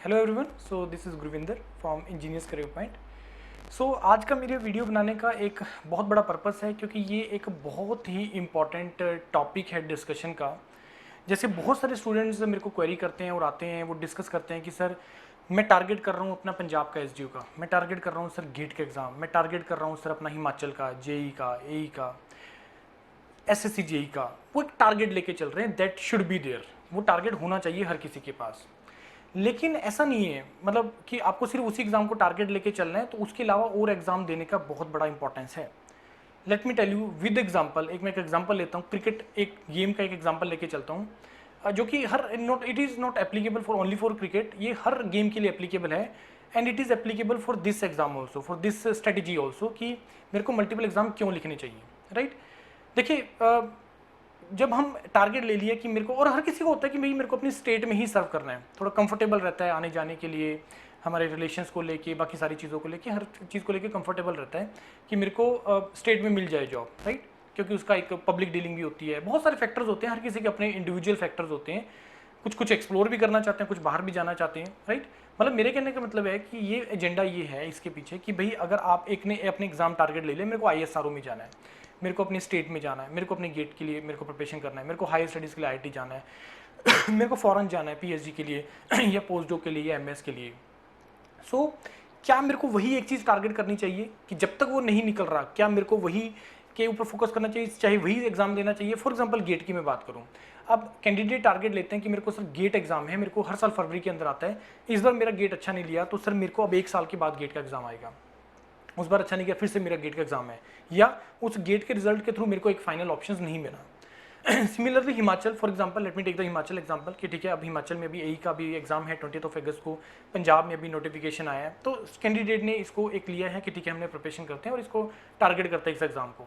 Hello everyone, so this is Gurvinder from engineers career point. So आज का मेरे video बनाने का एक बहुत बड़ा पर्पस है क्योंकि ये एक बहुत ही इम्पॉर्टेंट टॉपिक है डिस्कशन का। जैसे बहुत सारे स्टूडेंट्स मेरे को क्वेरी करते हैं और आते हैं, वो डिस्कस करते हैं कि सर मैं टारगेट कर रहा हूँ अपना पंजाब का एसडीओ का, मैं टारगेट कर रहा हूँ सर गेट का एग्ज़ाम, मैं टारगेट कर रहा हूँ सर अपना हिमाचल का जेई का एई का एसएससी जेई का। वो एक टारगेट लेके चल रहे हैं, दैट शुड बी देयर। वो टारगेट होना चाहिए हर किसी के पास। लेकिन ऐसा नहीं है मतलब कि आपको सिर्फ उसी एग्ज़ाम को टारगेट लेके चलना है, तो उसके अलावा और एग्ज़ाम देने का बहुत बड़ा इंपॉर्टेंस है। Let me tell you with example. मैं एक एग्जांपल लेता हूँ, क्रिकेट एक गेम का एक एग्जांपल लेके चलता हूँ, जो कि her not it is not applicable for only for cricket, ये हर गेम के लिए एप्लीकेबल है। And it is applicable for this exam also, for this strategy also, कि मेरे को मल्टीपल एग्जाम क्यों लिखने चाहिए, राइट। देखिए, जब हम टारगेट ले लिया कि मेरे को, और हर किसी को होता है कि भाई मेरे को अपनी स्टेट में ही सर्व करना है, थोड़ा कंफर्टेबल रहता है आने जाने के लिए, हमारे रिलेशंस को लेके, बाकी सारी चीज़ों को लेके, हर चीज़ को लेके कंफर्टेबल रहता है कि मेरे को स्टेट में मिल जाए जॉब, राइट। क्योंकि उसका एक पब्लिक डीलिंग भी होती है, बहुत सारे फैक्टर्स होते हैं, हर किसी के अपने इंडिविजुअल फैक्टर्स होते हैं। कुछ एक्सप्लोर भी करना चाहते हैं, कुछ बाहर भी जाना चाहते हैं, राइट। मतलब मेरे कहने का मतलब है कि ये एजेंडा ये है इसके पीछे कि भाई अगर आप एक ने अपने एग्जाम टारगेट ले ले, मेरे को आईएसआरओ में जाना है, मेरे को अपनी स्टेट में जाना है, मेरे को अपने गेट के लिए मेरे को प्रिपरेशन करना है, मेरे को हायर स्टडीज़ के लिए आईआईटी जाना है मेरे को फॉरेन जाना है पीएचडी के लिए या पोस्ट डॉक के लिए या एमएस के लिए। सो क्या मेरे को वही एक चीज़ टारगेट करनी चाहिए कि जब तक वो नहीं निकल रहा, क्या मेरे को वही के ऊपर फोकस करना चाहिए, चाहे वही एग्जाम देना चाहिए? फॉर एग्जांपल गेट की मैं बात करूं, अब कैंडिडेट टारगेट लेते हैं कि मेरे को सर गेट एग्जाम है, मेरे को हर साल फरवरी के अंदर आता है, इस बार मेरा गेट अच्छा नहीं लिया तो सर मेरे को अब 1 साल के बाद गेट का एग्जाम आएगा, उस बार अच्छा नहीं किया फिर से मेरा गेट का एग्जाम है, या उस गेट के रिजल्ट के थ्रू मेरे को एक फाइनल ऑप्शन नहीं मिला। Similarly Himachal, for example let me take the Himachal example कि ठीक है, अब हिमाचल में भी एई का भी एग्जाम है 20 अगस्त को, पंजाब में अभी नोटिफिकेशन आया है, तो कैंडिडेट ने इसको एक लिया है कि ठीक है हमने प्रिपरेशन करते हैं और इसको टारगेट करते हैं इस एग्जाम को।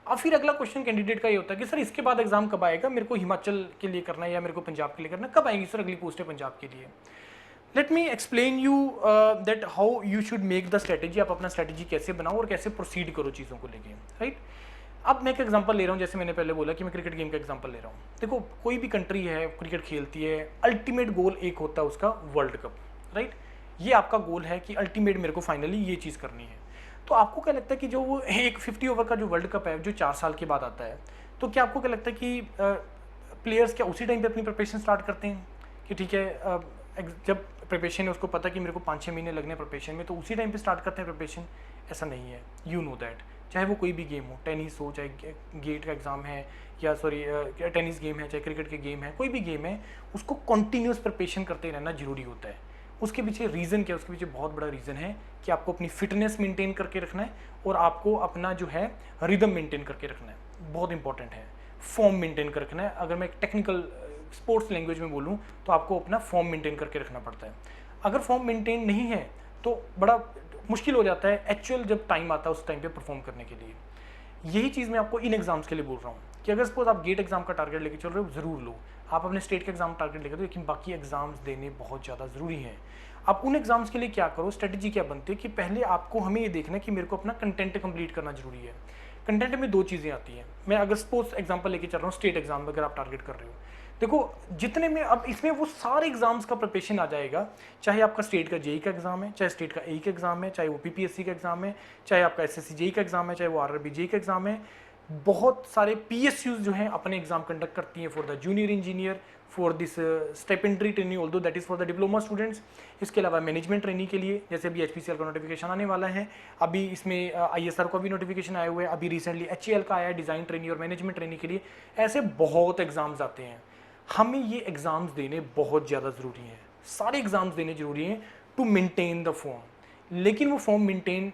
अब फिर अगला क्वेश्चन कैंडिडेट का ये होता है कि सर इसके बाद एग्जाम कब आएगा, मेरे को हिमाचल के लिए करना है या मेरे को पंजाब के लिए करना है, कब आएंगी सर अगली पोस्ट है पंजाब के लिए? Let me explain you that how you should make the strategy. आप अपना स्ट्रेटेजी कैसे बनाओ और कैसे प्रोसीड करो चीज़ों को लेके, राइट। अब मैं एक एग्जांपल ले रहा हूँ, जैसे मैंने पहले बोला कि मैं क्रिकेट गेम का एग्जांपल ले रहा हूँ। देखो, कोई भी कंट्री है क्रिकेट खेलती है, अल्टीमेट गोल एक होता है उसका, वर्ल्ड कप, राइट। ये आपका गोल है कि अल्टीमेट मेरे को फाइनली ये चीज़ करनी है। तो आपको क्या लगता है कि जो वो एक 50 ओवर का जो वर्ल्ड कप है जो 4 साल के बाद आता है, तो क्या आपको क्या लगता है कि प्लेयर्स क्या उसी टाइम पे अपनी प्रिपरेशन स्टार्ट करते हैं कि ठीक है, जब प्रिपरेशन है उसको पता कि मेरे को 5-6 महीने लगने प्रिपरेशन में, तो उसी टाइम पे स्टार्ट करते हैं प्रिपरेशन? ऐसा नहीं है, यू नो दैट। चाहे वो कोई भी गेम हो, टेनिस हो, चाहे गेट का एग्ज़ाम है, या सॉरी टेनिस गेम है, चाहे क्रिकेट के गेम है, कोई भी गेम है, उसको कॉन्टीन्यूस प्रिपरेशन करते रहना जरूरी होता है। उसके पीछे रीज़न क्या है? उसके पीछे बहुत बड़ा रीज़न है कि आपको अपनी फिटनेस मेंटेन करके रखना है और आपको अपना जो है रिदम मेंटेन करके रखना है, बहुत इंपॉर्टेंट है। फॉर्म मेंटेन कर रखना है। अगर मैं टेक्निकल स्पोर्ट्स लैंग्वेज में बोलूँ तो आपको अपना फॉर्म मेंटेन करके रखना पड़ता है। अगर फॉर्म मेंटेन नहीं है तो बड़ा मुश्किल हो जाता है एक्चुअल जब टाइम आता है उस टाइम पे परफॉर्म करने के लिए। यही चीज़ मैं आपको इन एग्जाम्स के लिए बोल रहा हूँ कि अगर सपोज आप गेट एग्जाम का टारगेट लेके चल रहे हो, ज़रूर लो। आप अपने स्टेट के एग्जाम टारगेट लेकर दो, लेकिन बाकी एग्जाम्स देने बहुत ज़्यादा ज़रूरी हैं। आप उन एग्जाम्स के लिए क्या करो, स्ट्रेटजी क्या बनती है कि पहले आपको हमें ये देखना है कि मेरे को अपना कंटेंट कंप्लीट करना जरूरी है। कंटेंट में 2 चीज़ें आती हैं। मैं अगर सपोज एग्जाम्पल लेके चल रहा हूँ, स्टेट एग्जाम में अगर आप टारगेट कर रहे हो, देखो जितने में अब इसमें वो सारे एग्जाम्स का प्रिपरेशन आ जाएगा, चाहे आपका स्टेट का जेई का एग्जाम है, चाहे स्टेट का एई का एग्जाम है, चाहे वो पीपीएससी का एग्जाम है, चाहे आपका एसएससी जेई का एग्जाम है, चाहे वो आरआरबी जेई का एग्जाम है। बहुत सारे पीएसयूज जो हैं अपने एग्जाम कंडक्ट करती हैं for the junior engineer, for this stipendiary training, although that is for the diploma students. इसके अलावा मैनेजमेंट ट्रेनिंग के लिए, जैसे अभी एचपीसीएल का नोटिफिकेशन आने वाला है, अभी इसमें आईएसआर का भी नोटिफिकेशन आए हुए हैं, अभी रिसेंटली एचईएल का आया है डिज़ाइन ट्रेनिंग और मैनेजमेंट ट्रेनिंग के लिए। ऐसे बहुत एग्जाम्स आते हैं। हमें ये एग्ज़ाम्स देने बहुत ज़्यादा ज़रूरी हैं, सारे एग्ज़ाम्स देने ज़रूरी हैं टू मेंटेन द फॉर्म। लेकिन वो फॉर्म मेंटेन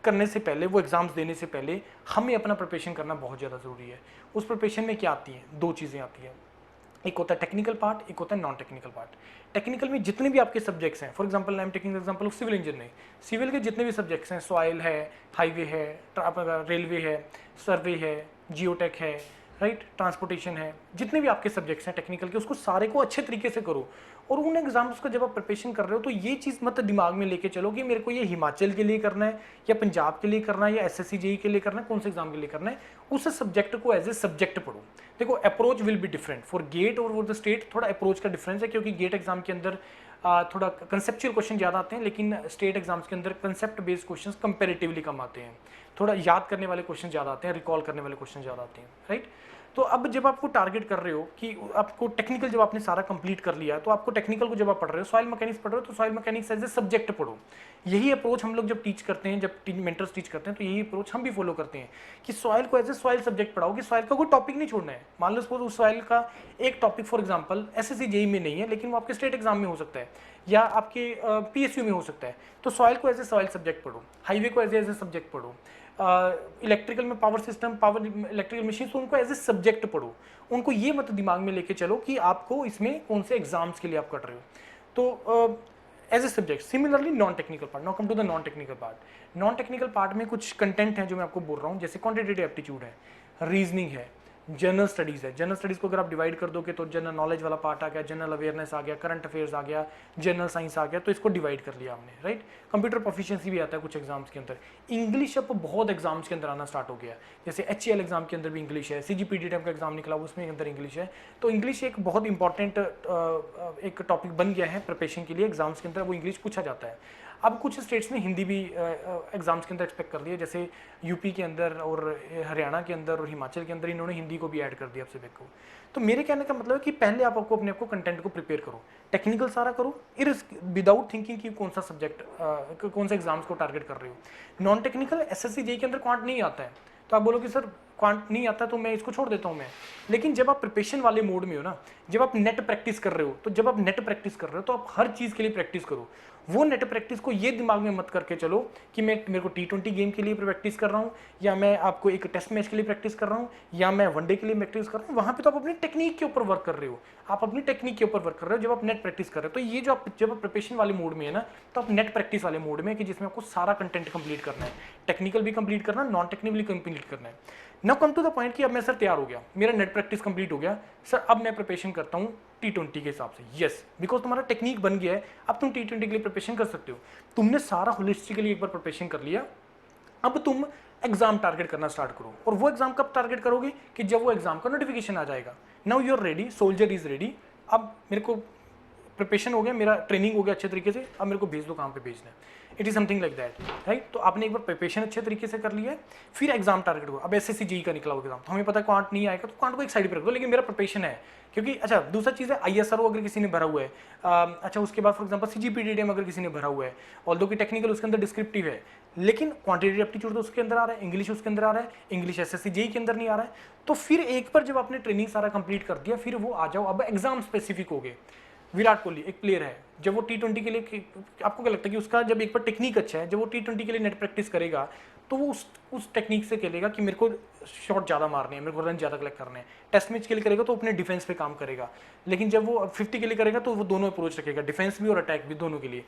करने से पहले, वो एग्ज़ाम्स देने से पहले हमें अपना प्रिपरेशन करना बहुत ज़्यादा ज़रूरी है। उस प्रिपरेशन में क्या आती हैं? 2 चीज़ें आती हैं, एक होता है टेक्निकल पार्ट, एक होता है नॉन टेक्निकल पार्ट। टेक्निकल में जितने भी आपके सब्जेक्ट्स हैं, for example I am taking example of civil engineering, civil के जितने भी सब्जेक्ट्स हैं, सॉइल है, हाईवे है, रेलवे है, सर्वे है, जियोटेक है, राइट, ट्रांसपोर्टेशन है, जितने भी आपके सब्जेक्ट्स हैं टेक्निकल के, उसको सारे को अच्छे तरीके से करो। और उन एग्जाम्स का जब आप प्रिपरेशन कर रहे हो तो ये चीज़ मत दिमाग में लेके चलो कि मेरे को ये हिमाचल के लिए करना है या पंजाब के लिए करना है या एसएससी जेई के लिए करना है, कौन से एग्जाम के लिए करना है। उस सब्जेक्ट को एज ए सब्जेक्ट पढ़ो। देखो, approach will be different for GATE और फॉर द स्टेट। थोड़ा अप्रोच का डिफरेंस है क्योंकि गेट एग्जाम के अंदर थोड़ा कंसेप्चुअल क्वेश्चन ज़्यादा आते हैं, लेकिन स्टेट एग्जाम्स के अंदर कंसेप्ट बेस्ड क्वेश्चन कंपेरेटिवली कम आते हैं। थोड़ा याद करने वाले क्वेश्चन ज़्यादा आते हैं, रिकॉल करने वाले क्वेश्चन ज़्यादा आते हैं, राइट। तो अब जब आपको टारगेट कर रहे हो कि आपको टेक्निकल, जब आपने सारा कंप्लीट कर लिया, तो आपको टेक्निकल को जब आप पढ़ रहे हो, सॉइल मैकेनिक्स पढ़ रहे हो, तो soil mechanics as a subject पढ़ो। यही अप्रोच हम लोग जब टीच करते हैं, जब मेंटर्स टीच करते हैं, तो यही अप्रोच हम भी फॉलो करते हैं कि सॉइल को एज ए सॉइल सब्जेक्ट पढ़ाओ, कि सॉइल का कोई टॉपिक नहीं छोड़ना है। मान लो सपोज उस सॉइल का एक topic for example SSC JEE में नहीं है, लेकिन वो आपके स्टेट एग्जाम में हो सकता है या आपके पीएसयू में हो सकता है, तो सॉइल को एज ए सॉइल सब्जेक्ट पढ़ो, हाईवे को एज ए सब्जेक्ट पढ़ो, इलेक्ट्रिकल में power system, power electrical machine, तो उनको एज ए सब्जेक्ट पढ़ो। उनको ये मत दिमाग में लेके चलो कि आपको इसमें कौन से एग्जाम्स के लिए आप कर रहे हो, तो as a subject. Similarly non technical part, now come to the non technical part. Non technical part में कुछ कंटेंट है जो मैं आपको बोल रहा हूँ, जैसे क्वांटिटेटिव एप्टीट्यूड है, रीजनिंग है, जनरल स्टडीज़ है। जनरल स्टडीज़ को अगर आप डिवाइड कर दोगे तो जनरल नॉलेज वाला पार्ट आ गया, जनरल अवेयरनेस आ गया, करंट अफेयर्स आ गया, जनरल साइंस आ गया, तो इसको डिवाइड कर लिया हमने, राइट। कंप्यूटर प्रोफिशिएंसी भी आता है कुछ एग्जाम्स के अंदर। इंग्लिश अब बहुत एग्जाम्स के अंदर आना स्टार्ट हो गया, जैसे HCL एग्जाम के अंदर भी इंग्लिश है, CGPT टाइप का एग्जाम निकला उसमें अंदर इंग्लिश है। तो इंग्लिश एक बहुत इंपॉर्टेंट एक टॉपिक बन गया है प्रिपरेशन के लिए, एग्जाम्स के अंदर वो इंग्लिश पूछा जाता है। अब कुछ स्टेट्स ने हिंदी भी एग्जाम्स के अंदर एक्सपेक्ट कर लिया, जैसे यूपी के अंदर और हरियाणा के अंदर और हिमाचल के अंदर इन्होंने हिंदी को भी ऐड कर दिया अब सब्जेक्ट को। तो मेरे कहने का मतलब है कि पहले आपको अपने आप को कंटेंट को प्रिपेयर करो, टेक्निकल सारा करो, विदाउट थिंकिंग कि कौन सा सब्जेक्ट कौन से एग्जाम्स को टारगेट कर रहे हो। नॉन टेक्निकल एसएससी जेईई के अंदर क्वांट नहीं आता है, तो आप बोलो कि सर क्वांट नहीं आता तो मैं इसको छोड़ देता हूँ मैं। लेकिन जब आप प्रिपरेशन वाले मोड में हो ना, जब आप नेट प्रैक्टिस कर रहे हो, तो जब आप नेट प्रैक्टिस कर रहे हो तो आप हर चीज़ के लिए प्रैक्टिस करो। वो नेट प्रैक्टिस को ये दिमाग में मत करके चलो कि मेरे को T20 गेम के लिए प्रैक्टिस कर रहा हूँ, या मैं आपको एक टेस्ट मैच के लिए प्रैक्टिस कर रहा हूँ, या मैं वनडे के लिए प्रैक्टिस कर रहा हूँ। वहाँ पे तो आप अपनी टेक्निक के ऊपर वर्क कर रहे हो, आप अपनी टेक्निक के ऊपर वर्क कर रहे हो जब आप नेट प्रैक्टिस कर रहे हो। तो ये जो आप जब आप प्रिपरेशन वाले मोड में है ना, तो आप नेट प्रैक्टिस वाले मोड में कि जिसमें आपको सारा कंटेंट कंप्लीट करना है, टेक्निकल भी कंप्लीट करना है, नॉन टेक्निकल भी कंप्लीट करना है। Now come to the point कि अब मैं सर तैयार हो गया, मेरा नेट प्रैक्टिस कंप्लीट हो गया सर, अब मैं प्रिपरेशन करता हूँ T20 के हिसाब से। यस, बिकॉज तुम्हारा टेक्निक बन गया है, अब तुम T20 के लिए प्रिपरेशन कर सकते हो। तुमने सारा होलिस्टिकली एक बार प्रिपरेशन कर लिया, अब तुम एग्जाम टारगेट करना स्टार्ट करो। और वो एग्जाम कब टारगेट करोगे कि जब वो एग्जाम का नोटिफिकेशन आ जाएगा। Now you are ready, soldier is ready. अब मेरे को प्रिपरेशन हो गया, मेरा ट्रेनिंग हो गया अच्छे तरीके से, अब मेरे को भेज दो कहाँ पे भेजना है। It is something like that, right. तो आपने एक बार प्रिपरेशन अच्छे तरीके से कर लिया है, फिर एग्जाम टारगेट हो। अब एसएससी जेईई का निकला हुआ एग्जाम, तो हमें पता है क्वांट नहीं आएगा, तो क्वांट को एक साइड पर रख दो, लेकिन मेरा प्रिपरेशन है। क्योंकि अच्छा दूसरा चीज़ है ISRO अगर किसी ने भरा हुआ है, अच्छा उसके बाद फॉर एग्जांपल CGPT अगर किसी ने भरा हुआ है, ऑल्दो कि टेक्निकल उसके अंदर डिस्क्रिप्टिव है, लेकिन क्वांटिटेटिव एप्टीट्यूड तो उसके अंदर आ रहा है, इंग्लिश उसके अंदर आ रहा है, इंग्लिश एसएससी जेईई के अंदर नहीं आ रहा है। तो फिर एक बार जब आपने ट्रेनिंग सारा कंप्लीट कर दिया, फिर वो आ जाओ अब एग्जाम स्पेसिफिक हो गए। विराट कोहली एक प्लेयर है, जब वो T20 के लिए, आपको क्या लगता है कि उसका जब एक बार टेक्निक अच्छा है, जब वो T20 के लिए नेट प्रैक्टिस करेगा, तो वो उस टेक्निक से खेलेगा कि मेरे को शॉट ज़्यादा मारने हैं, मेरे को रन ज़्यादा कलेक्ट करने हैं। टेस्ट मैच के लिए करेगा तो अपने डिफेंस पे काम करेगा, लेकिन जब वो 50 के लिए करेगा तो वो दोनों अप्रोच रखेगा, डिफेंस भी और अटैक भी, दोनों के लिए।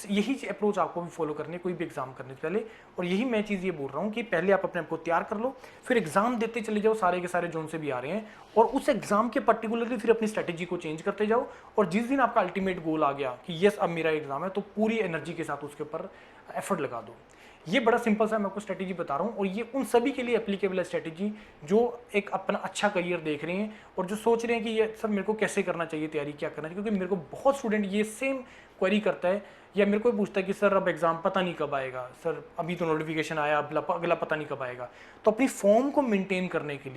यही अप्रोच आपको भी फॉलो करनी है कोई भी एग्जाम करने से पहले। और यही मैं चीज़ ये बोल रहा हूँ कि पहले आप अपने आप को तैयार कर लो, फिर एग्जाम देते चले जाओ, सारे के सारे जोन से भी आ रहे हैं, और उस एग्जाम के पर्टिकुलरली फिर अपनी स्ट्रैटेजी को चेंज करते जाओ। और जिस दिन आपका अल्टीमेट गोल आ गया कि यस अब मेरा एग्जाम है, तो पूरी एनर्जी के साथ उसके ऊपर एफर्ट लगा दो। ये बड़ा सिंपल सा मैं आपको स्ट्रेटेजी बता रहा हूँ, और ये उन सभी के लिए एप्लीकेबल है स्ट्रेटेजी जो एक अपना अच्छा करियर देख रहे हैं और जो सोच रहे हैं कि ये सर मेरे को कैसे करना चाहिए, तैयारी क्या करना चाहिए। क्योंकि मेरे को बहुत स्टूडेंट ये सेम क्वेरी करता है, या मेरे को पूछता है कि सर अब एग्जाम पता नहीं कब आएगा, सर अभी तो नोटिफिकेशन आया, अगला पता नहीं कब आएगा। तो अपनी फॉर्म को मेंटेन करने के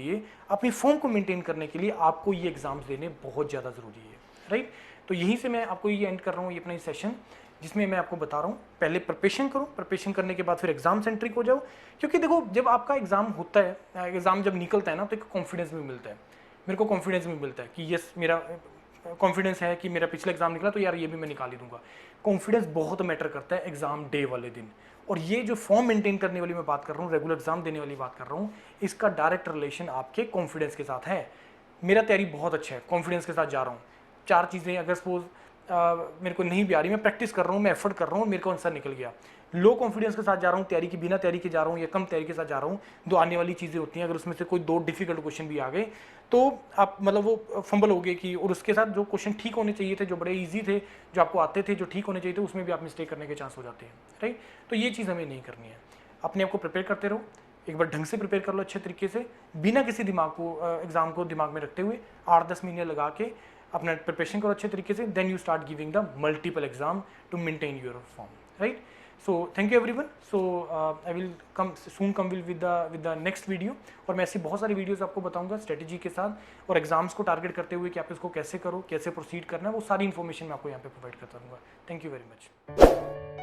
लिए, आपको ये एग्जाम्स देने बहुत ज़्यादा ज़रूरी है, राइट। तो यहीं से मैं आपको ये एंड कर रहा हूँ, ये अपना सेशन, जिसमें मैं आपको बता रहा हूँ पहले प्रिपरेशन करो, प्रिपरेशन करने के बाद फिर एग्जाम सेंट्रिक हो जाओ। क्योंकि देखो जब आपका एग्जाम होता है, एग्जाम जब निकलता है ना, तो एक कॉन्फिडेंस भी मिलता है, मेरे को कॉन्फिडेंस भी मिलता है कि यस मेरा कॉन्फिडेंस है कि मेरा पिछला एग्जाम निकला, तो यार ये भी मैं निकाल ही दूंगा। कॉन्फिडेंस बहुत मैटर करता है एग्जाम डे वाले दिन। और ये जो फॉर्म मेंटेन करने वाली मैं बात कर रहा हूँ, रेगुलर एग्जाम देने वाली बात कर रहा हूँ, इसका डायरेक्ट रिलेशन आपके कॉन्फिडेंस के साथ है। मेरा तैयारी बहुत अच्छा है, कॉन्फिडेंस के साथ जा रहा हूँ। 4 चीज़ें अगर सपोज मेरे को नहीं भी आ रही, मैं प्रैक्टिस कर रहा हूँ, मैं एफर्ट कर रहा हूँ, मेरे को आंसर निकल गया, लो कॉन्फिडेंस के साथ जा रहा हूँ, तैयारी की बिना तैयारी के जा रहा हूँ या कम तैयारी के साथ जा रहा हूँ, दो आने वाली चीज़ें होती हैं, अगर उसमें से कोई 2 डिफिकल्ट क्वेश्चन भी आ गए तो आप मतलब वो फंबल हो गए कि, और उसके साथ जो क्वेश्चन ठीक होने चाहिए थे, जो बड़े ईजी थे, जो आपको आते थे, जो ठीक होने चाहिए थे, उसमें भी आप मिस्टेक करने के चांस हो जाते हैं, राइट। तो ये चीज़ हमें नहीं करनी है, अपने आप को प्रिपेयर करते रहो, एक बार ढंग से प्रिपेयर कर लो अच्छे तरीके से, बिना किसी दिमाग को एग्जाम को दिमाग में रखते हुए 8-10 महीने लगा के अपना प्रिपरेशन करो अच्छे तरीके से, then you start giving the multiple exam to maintain your form, right. So thank you everyone. So I will come with the next video, और मैं ऐसी बहुत सारी वीडियोस आपको बताऊंगा स्ट्रेटेजी के साथ और एग्जाम्स को टारगेट करते हुए कि आप इसको कैसे करो, कैसे प्रोसीड करना है, वो सारी इन्फॉर्मेशन मैं आपको यहाँ पे प्रोवाइड करता रहूँगा। Thank you very much.